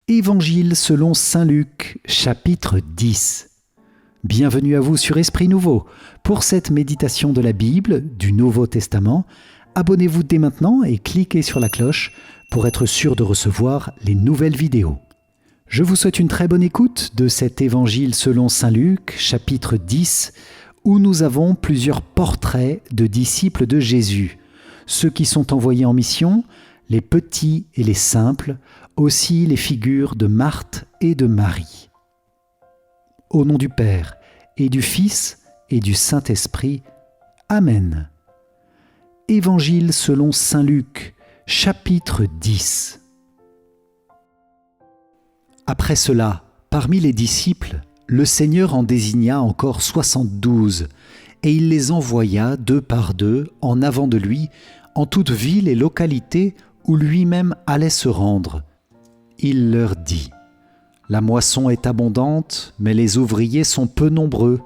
Évangile selon saint Luc, chapitre 10. Bienvenue à vous sur Esprit Nouveau. Pour cette méditation de la Bible, du Nouveau Testament, abonnez-vous dès maintenant et cliquez sur la cloche pour être sûr de recevoir les nouvelles vidéos. Je vous souhaite une très bonne écoute de cet Évangile selon saint Luc, chapitre 10, où nous avons plusieurs portraits de disciples de Jésus, ceux qui sont envoyés en mission, les petits et les simples, aussi les figures de Marthe et de Marie. Au nom du Père, et du Fils, et du Saint-Esprit. Amen. Évangile selon saint Luc, chapitre 10. Après cela, parmi les disciples, le Seigneur en désigna encore 72, et il les envoya deux par deux en avant de lui, en toute ville et localité où lui-même allait se rendre. Il leur dit : « La moisson est abondante, mais les ouvriers sont peu nombreux.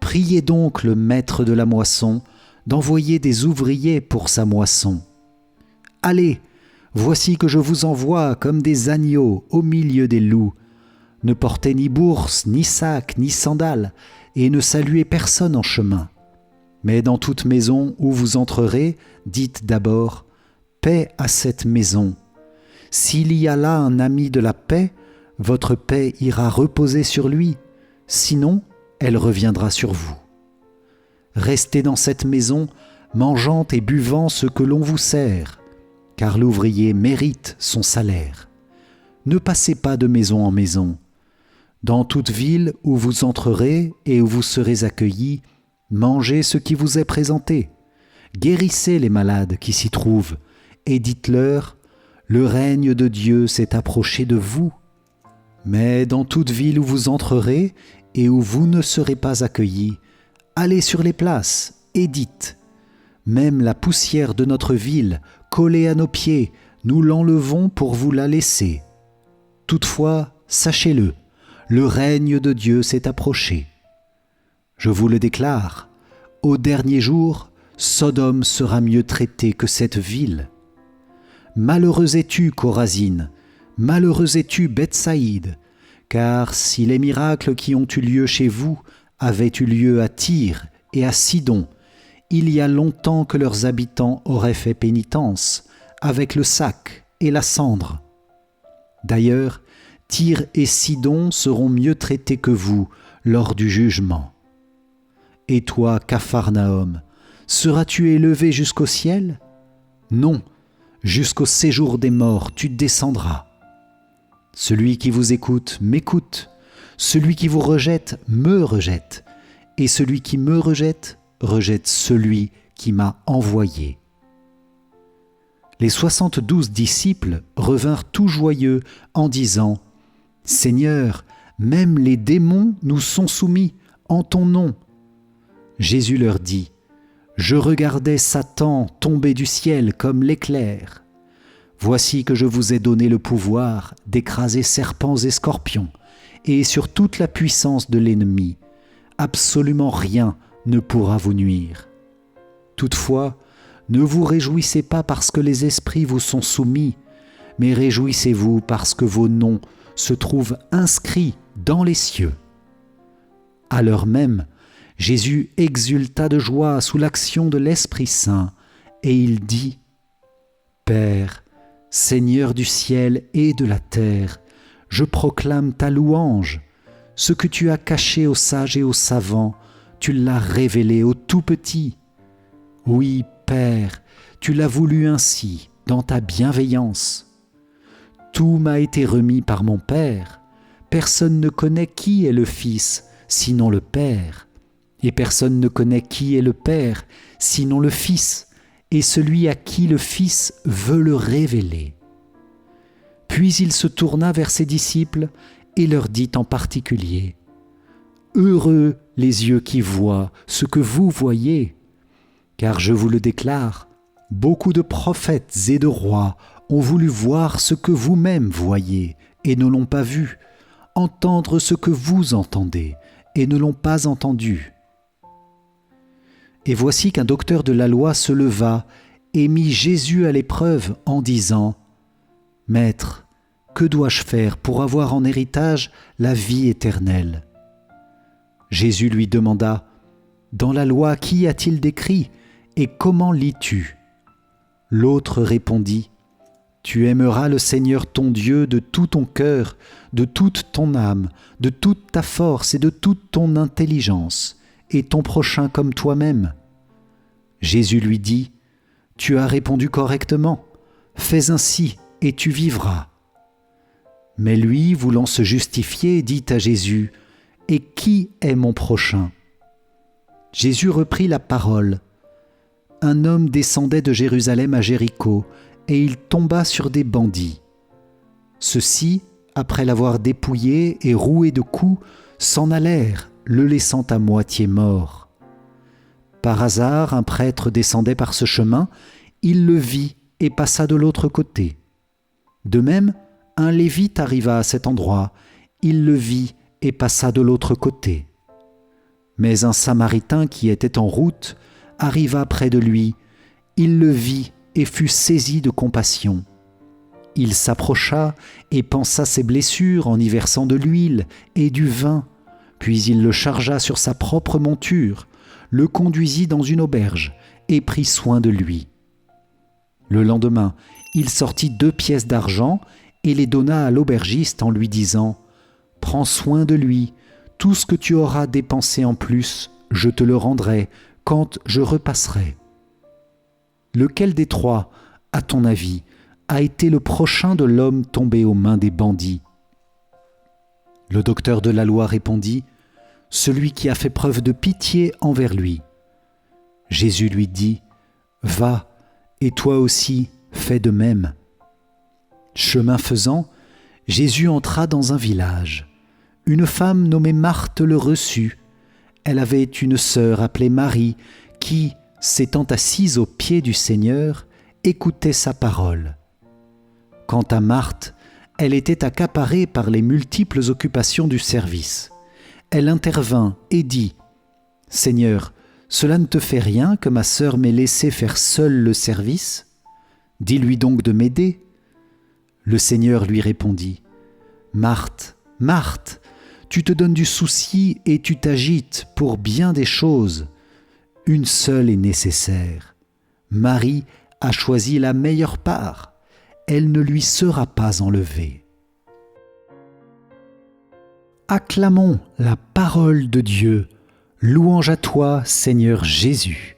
Priez donc le maître de la moisson d'envoyer des ouvriers pour sa moisson. Allez, voici que je vous envoie comme des agneaux au milieu des loups. Ne portez ni bourse, ni sac, ni sandales, et ne saluez personne en chemin. Mais dans toute maison où vous entrerez, dites d'abord : paix à cette maison. S'il y a là un ami de la paix, votre paix ira reposer sur lui, sinon elle reviendra sur vous. Restez dans cette maison, mangeant et buvant ce que l'on vous sert, car l'ouvrier mérite son salaire. Ne passez pas de maison en maison. Dans toute ville où vous entrerez et où vous serez accueillis, mangez ce qui vous est présenté. Guérissez les malades qui s'y trouvent, et dites-leur : le règne de Dieu s'est approché de vous. Mais dans toute ville où vous entrerez et où vous ne serez pas accueillis, allez sur les places et dites : même la poussière de notre ville, collée à nos pieds, nous l'enlevons pour vous la laisser. Toutefois, sachez-le, le règne de Dieu s'est approché. Je vous le déclare, au dernier jour, Sodome sera mieux traitée que cette ville. Malheureux es-tu, Chorazine, malheureux es-tu, Bethsaïde, car si les miracles qui ont eu lieu chez vous avaient eu lieu à Tyr et à Sidon, il y a longtemps que leurs habitants auraient fait pénitence avec le sac et la cendre. D'ailleurs, Tyr et Sidon seront mieux traités que vous lors du jugement. Et toi, Capharnaüm, seras-tu élevé jusqu'au ciel ? Non, jusqu'au séjour des morts, tu descendras. Celui qui vous écoute m'écoute, celui qui vous rejette me rejette, et celui qui me rejette rejette celui qui m'a envoyé. » Les 72 disciples revinrent tout joyeux en disant : « Seigneur, même les démons nous sont soumis en ton nom. » Jésus leur dit : « Je regardais Satan tomber du ciel comme l'éclair. Voici que je vous ai donné le pouvoir d'écraser serpents et scorpions, et sur toute la puissance de l'ennemi. Absolument rien ne pourra vous nuire. Toutefois, ne vous réjouissez pas parce que les esprits vous sont soumis, mais réjouissez-vous parce que vos noms se trouvent inscrits dans les cieux. » À l'heure même, Jésus exulta de joie sous l'action de l'Esprit Saint, et il dit : « Père, Seigneur du ciel et de la terre, je proclame ta louange. Ce que tu as caché aux sages et aux savants, tu l'as révélé aux tout petits. Oui, Père, tu l'as voulu ainsi, dans ta bienveillance. Tout m'a été remis par mon Père. Personne ne connaît qui est le Fils, sinon le Père. Et personne ne connaît qui est le Père, sinon le Fils, et celui à qui le Fils veut le révéler. » Puis il se tourna vers ses disciples et leur dit en particulier : « Heureux les yeux qui voient ce que vous voyez, car je vous le déclare, beaucoup de prophètes et de rois ont voulu voir ce que vous-même voyez et ne l'ont pas vu, entendre ce que vous entendez et ne l'ont pas entendu. » Et voici qu'un docteur de la loi se leva et mit Jésus à l'épreuve en disant : « Maître, que dois-je faire pour avoir en héritage la vie éternelle ?» Jésus lui demanda, « Dans la loi, qu'y a-t-il d'écrit et comment lis-tu » L'autre répondit, « Tu aimeras le Seigneur ton Dieu de tout ton cœur, de toute ton âme, de toute ta force et de toute ton intelligence, et ton prochain comme toi-même. » Jésus lui dit, « Tu as répondu correctement, fais ainsi et tu vivras. » Mais lui, voulant se justifier, dit à Jésus, « Et qui est mon prochain ?» Jésus reprit la parole. Un homme descendait de Jérusalem à Jéricho, et il tomba sur des bandits. Ceux-ci, après l'avoir dépouillé et roué de coups, s'en allèrent, le laissant à moitié mort. Par hasard, un prêtre descendait par ce chemin, il le vit et passa de l'autre côté. De même, un Lévite arriva à cet endroit, il le vit et passa de l'autre côté. Mais un Samaritain qui était en route arriva près de lui, il le vit et fut saisi de compassion. Il s'approcha et pansa ses blessures en y versant de l'huile et du vin, puis il le chargea sur sa propre monture, le conduisit dans une auberge et prit soin de lui. Le lendemain, il sortit 2 pièces d'argent et les donna à l'aubergiste en lui disant « Prends soin de lui, tout ce que tu auras dépensé en plus, je te le rendrai quand je repasserai. » Lequel des 3, à ton avis, a été le prochain de l'homme tombé aux mains des bandits ? Le docteur de la loi répondit « Celui qui a fait preuve de pitié envers lui. » Jésus lui dit « Va, et toi aussi fais de même. » Chemin faisant, Jésus entra dans un village. Une femme nommée Marthe le reçut. Elle avait une sœur appelée Marie qui, s'étant assise aux pieds du Seigneur, écoutait sa parole. Quant à Marthe, elle était accaparée par les multiples occupations du service. Elle intervint et dit « Seigneur, cela ne te fait rien que ma sœur m'ait laissé faire seule le service ? Dis-lui donc de m'aider. » Le Seigneur lui répondit « Marthe, Marthe, tu te donnes du souci et tu t'agites pour bien des choses. Une seule est nécessaire. Marie a choisi la meilleure part. Elle ne lui sera pas enlevée. » Acclamons la parole de Dieu. Louange à toi, Seigneur Jésus.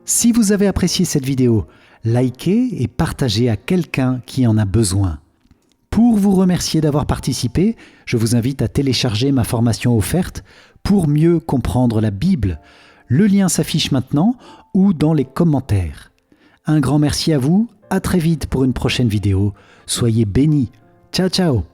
Si vous avez apprécié cette vidéo, likez et partagez à quelqu'un qui en a besoin. Pour vous remercier d'avoir participé, je vous invite à télécharger ma formation offerte pour mieux comprendre la Bible. Le lien s'affiche maintenant ou dans les commentaires. Un grand merci à vous, à très vite pour une prochaine vidéo. Soyez bénis. Ciao, ciao.